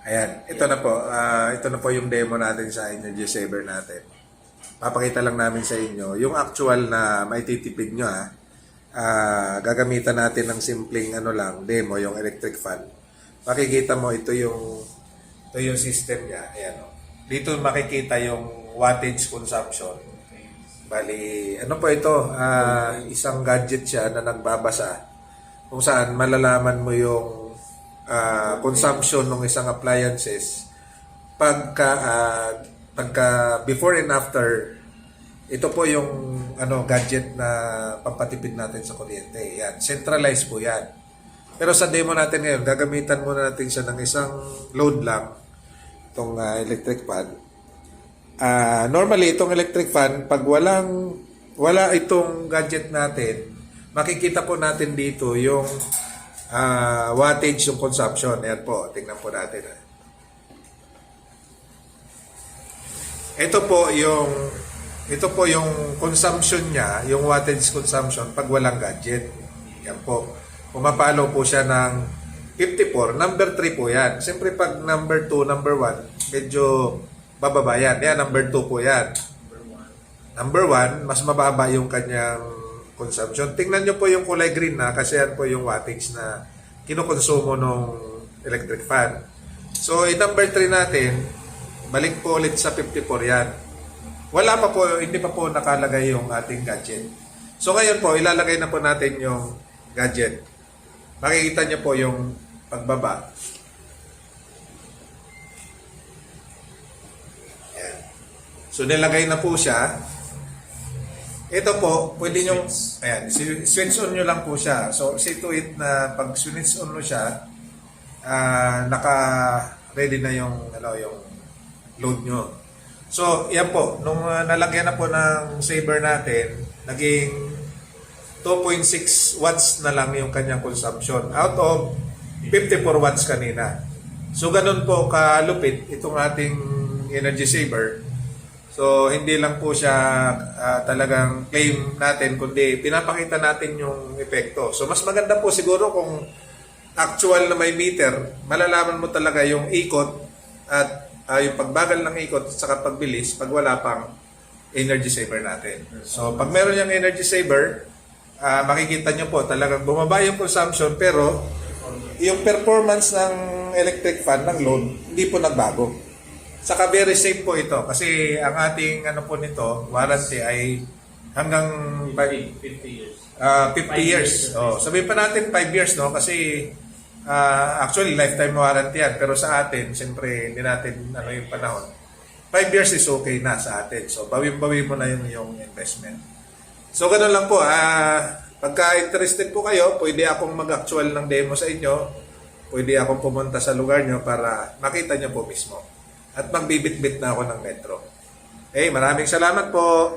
Ayan, ito na po. Ito na po yung demo natin sa Energy Saver natin. Papakita lang namin sa inyo yung actual na maititipid nyo ha. Gagamitan natin ng simpleng demo, yung electric fan. Makikita mo ito yung system niya. Ayan, oh. Dito makikita yung wattage consumption. Bali, ano po ito? Isang gadget siya na nagbabasa kung saan malalaman mo yung consumption ng isang appliances pagka before and after. Ito po yung gadget na pampatipid natin sa kuryente. Yan, centralized po yan. Pero sa demo natin ngayon, gagamitan muna natin siya ng isang load lang, itong electric fan. Normally itong electric fan, pag wala itong gadget natin, makikita po natin dito yung wattage, yung consumption. Ayan po, tingnan po natin. Ito po yung consumption niya, yung wattage consumption pag walang gadget. Yan po. Pumapalo po siya ng 54. Number 3 po yan. Siyempre pag number 2, number 1, medyo bababa yan. Yan, number 2 po yan. Number 1, mas mababa yung kanyang consumption. Tingnan nyo po yung kulay green na kasi yan po yung wattage na kinukonsumo ng electric fan. So, number 3 natin, balik po ulit sa 54 yan. Hindi pa po nakalagay yung ating gadget. So, ngayon po, ilalagay na po natin yung gadget. Makikita nyo po yung pagbaba. Ayan. So, nilagay na po siya. Ito po, pwede nyo, ayan, switch on nyo lang po siya. So, see to it na pag switch on mo siya, naka-ready na yung load nyo. So, yan po, nung nalagyan na po ng saver natin, naging 2.6 watts na lang yung kanyang consumption out of 54 watts kanina. So, ganun po kalupit itong ating energy saver. So, hindi lang po siya talagang claim natin, kundi pinapakita natin yung epekto. So, mas maganda po siguro kung actual na may meter, malalaman mo talaga yung ikot at yung pagbagal ng ikot at saka pagbilis pag wala pang energy saver natin. So, pag meron yung energy saver, makikita nyo po talagang bumaba yung consumption pero yung performance ng electric fan ng load, hindi po nagbago. Saka very safe po ito kasi ang ating po nito, warranty ay hanggang 50 years. 50 years. Oh, sabihin pa natin 5 years no kasi actually lifetime warranty yan pero sa atin siyempre hindi natin yung panahon. 5 years is okay na sa atin. So bawi mo na yung investment. So ganoon lang po. Pagka interested po kayo, pwede akong mag-actual ng demo sa inyo. Pwede akong pumunta sa lugar nyo para makita nyo po mismo. At magbibit-bit na ako ng metro. Okay, maraming salamat po.